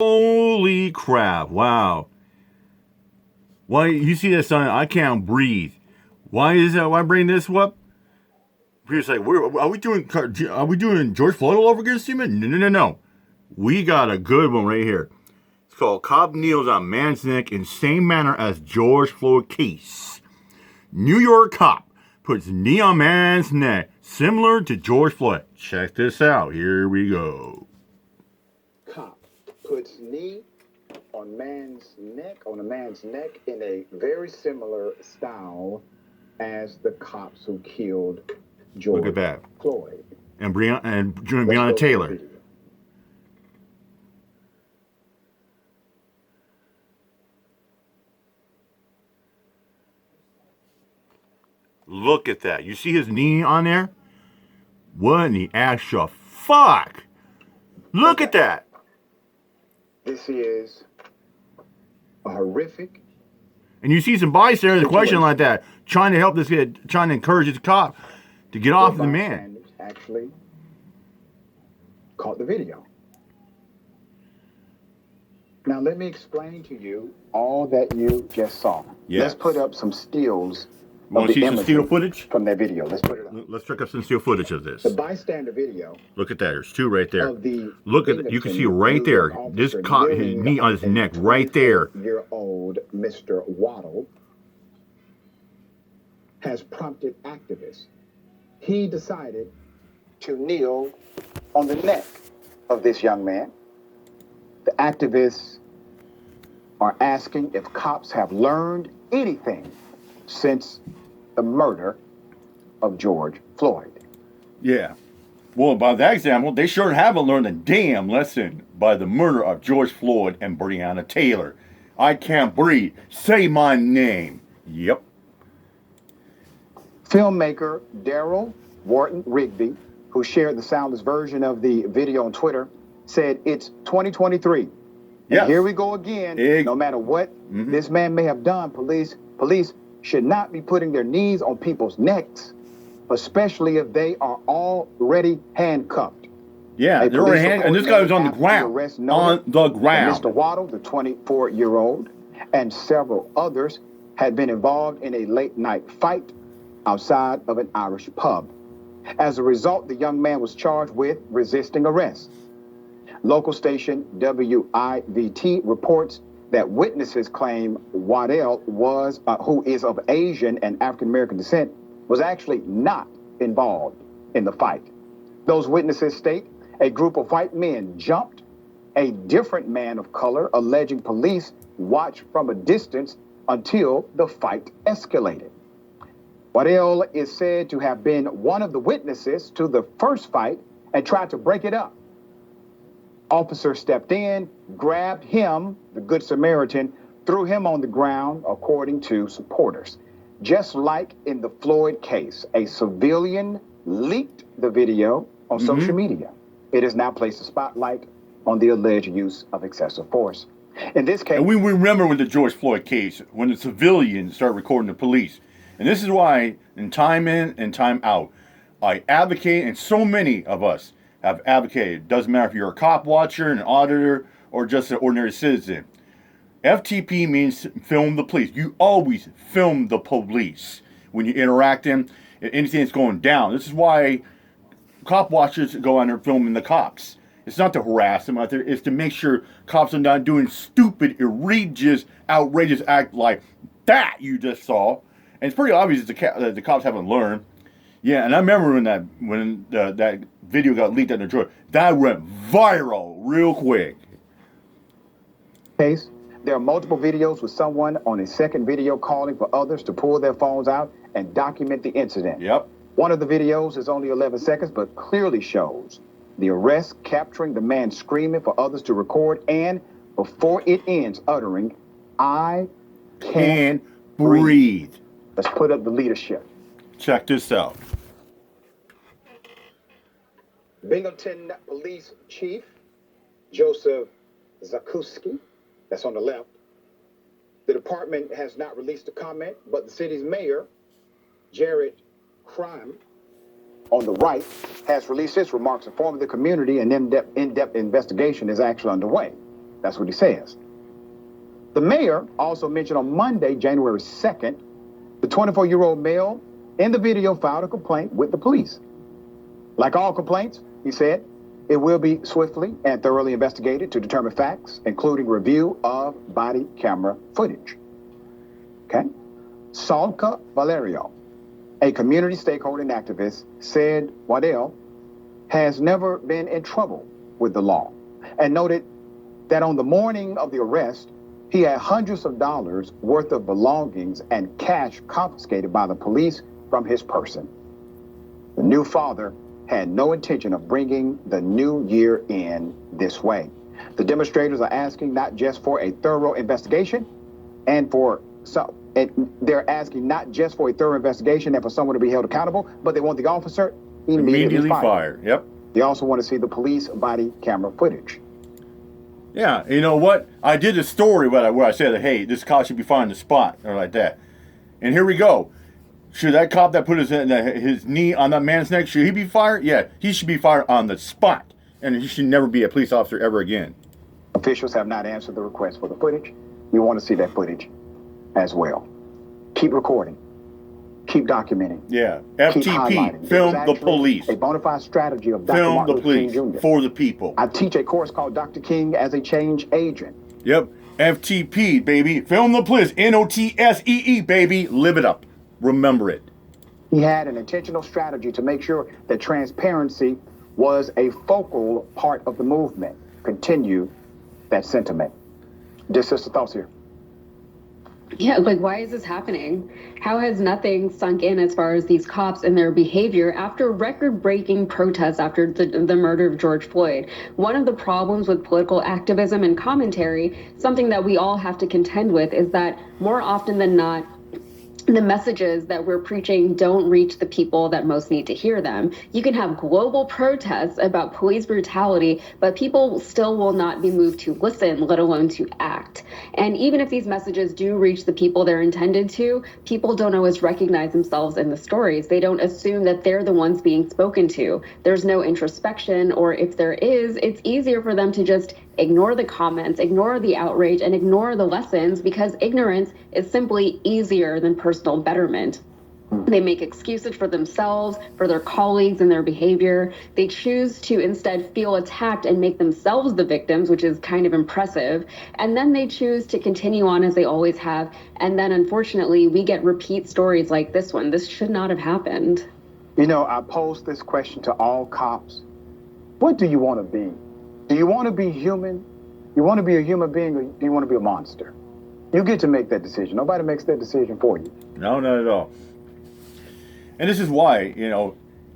Holy crap! Wow. Why you see that sign? I can't breathe. Why is that? Why bring this up? Peter's like, are we doing George Floyd all over again, Steven? No. We got a good one right here. It's called Cop Kneels on Man's Neck in Same Manner as George Floyd Case. New York cop puts knee on man's neck, similar to George Floyd. Check this out. Here we go. Cop puts knee on a man's neck in a very similar style as the cops who killed George Look at that. Floyd. And Breonna Taylor. Look at that. You see his knee on there? What in the actual fuck? Look at that. This is a horrific. And you see some bystanders question like that, trying to help this kid, trying to encourage this cop to get off the man. Actually caught the video. Now let me explain to you all that you just saw. Yes. Let's put up some stills. Want to see some still footage? From that video. Let's put it up. Let's check up some still footage of this. The bystander video. Look at that. There's two right there. Look at it. You can see right there. This caught his knee on his neck right there. Year-old Mr. Waddle has prompted activists. He decided to kneel on the neck of this young man. The activists are asking if cops have learned anything since the murder of George Floyd. Yeah. Well, by that example, they sure haven't learned a damn lesson by the murder of George Floyd and Breonna Taylor. I can't breathe. Say my name. Yep. Filmmaker Daryl Wharton Rigby, who shared the soundless version of the video on Twitter, said it's 2023. Yes. And here we go again. No matter what this man may have done, police should not be putting their knees on people's necks, especially if they are already handcuffed. Yeah, they're already handcuffed, and this guy was on the ground. On the ground. Mr. Waddle, the 24-year-old, and several others had been involved in a late-night fight outside of an Irish pub. As a result, the young man was charged with resisting arrest. Local station WIVT reports that witnesses claim Waddell was, who is of Asian and African-American descent, was actually not involved in the fight. Those witnesses state a group of white men jumped a different man of color, alleging police watched from a distance until the fight escalated. Waddell is said to have been one of the witnesses to the first fight and tried to break it up. Officers stepped in, grabbed him, the Good Samaritan, threw him on the ground, according to supporters. Just like in the Floyd case, a civilian leaked the video on social media. It has now placed a spotlight on the alleged use of excessive force. In this case... And we remember with the George Floyd case, when the civilians started recording the police. And this is why, in and time out, I advocate, and so many of us have advocated. Doesn't matter if you're a cop watcher, an auditor, or just an ordinary citizen. FTP means film the police. You always film the police when you interact in anything that's going down. This is why cop watchers go on there filming the cops. It's not to harass them out there. It's to make sure cops are not doing stupid, egregious, outrageous act like that you just saw. And it's pretty obvious that the cops haven't learned. Yeah, and I remember when that video got leaked out in Detroit, that went viral real quick. Case, there are multiple videos with someone on a second video calling for others to pull their phones out and document the incident. Yep. One of the videos is only 11 seconds, but clearly shows the arrest, capturing the man screaming for others to record, and before it ends, uttering, "I can't breathe." Let's put up the leadership. Check this out. Binghamton Police Chief Joseph Zakuski, that's on the left. The department has not released a comment, but the city's mayor, Jared Crime, on the right, has released his remarks informing the community. An in-depth investigation is actually underway. That's what he says. The mayor also mentioned on Monday, January 2nd, the 24-year-old male in the video filed a complaint with the police. Like all complaints, he said, it will be swiftly and thoroughly investigated to determine facts, including review of body camera footage. Okay? Salka Valerio, a community stakeholder and activist, said Waddell has never been in trouble with the law and noted that on the morning of the arrest, he had hundreds of dollars worth of belongings and cash confiscated by the police from his person. The new father had no intention of bringing the new year in this way. The demonstrators are asking not just for a thorough investigation they're asking not just for a thorough investigation and for someone to be held accountable, but they want the officer immediately fired. Yep. They also want to see the police body camera footage. Yeah, you know what? I did a story where I said, hey, this cop should be fired on the spot, or like that. And here we go. Should that cop that put his knee on that man's neck, should he be fired? Yeah, he should be fired on the spot. And he should never be a police officer ever again. Officials have not answered the request for the footage. We want to see that footage as well. Keep recording. Keep documenting. Yeah. Keep FTP, film the police. A bona fide strategy of Dr. Film Martin the Luther King police Jr. for the people. I teach a course called Dr. King as a Change Agent. Yep. FTP, baby. Film the police. NOTSEE, baby. Live it up. Remember it. He had an intentional strategy to make sure that transparency was a focal part of the movement. Continue that sentiment. Dear sister, thoughts here? Yeah, like, why is this happening? How has nothing sunk in as far as these cops and their behavior after record-breaking protests after the murder of George Floyd? One of the problems with political activism and commentary, something that we all have to contend with, is that more often than not, the messages that we're preaching don't reach the people that most need to hear them. You can have global protests about police brutality, but people still will not be moved to listen, let alone to act. And even if these messages do reach the people they're intended to, people don't always recognize themselves in the stories. They don't assume that they're the ones being spoken to. There's no introspection, or if there is, it's easier for them to just ignore the comments, ignore the outrage, and ignore the lessons, because ignorance is simply easier than personal betterment. They make excuses for themselves, for their colleagues, and their behavior. They choose to instead feel attacked and make themselves the victims, which is kind of impressive. And then they choose to continue on as they always have. And then, unfortunately, we get repeat stories like this one. This should not have happened. You know, I pose this question to all cops. What do you want to be? Do you want to be human? You want to be a human being, or do you want to be a monster? You get to make that decision. Nobody makes that decision for you. No, not at all. And this is why,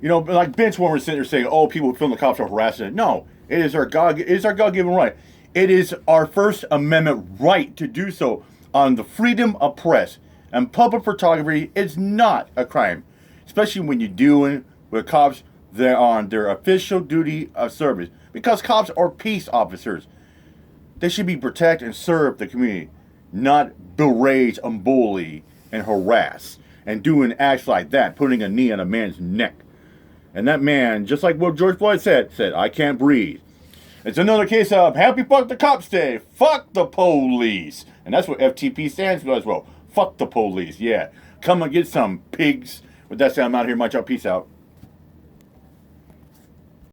like Vince, when we're sitting there saying, "Oh, people who film the cops are harassing." No, it is our God-given right. It is our First Amendment right to do so on the freedom of press. And public photography is not a crime, especially when you're doing with cops. They're on their official duty of service, because cops are peace officers. They should be protect and serve the community, not berate and bully and harass and doing acts like that, putting a knee on a man's neck. And that man, just like what George Floyd said, I can't breathe. It's another case of happy fuck the cops day. Fuck the police. And that's what FTP stands for as well. Fuck the police. Yeah. Come and get some pigs. With that said, I'm out here. Much out. Peace out.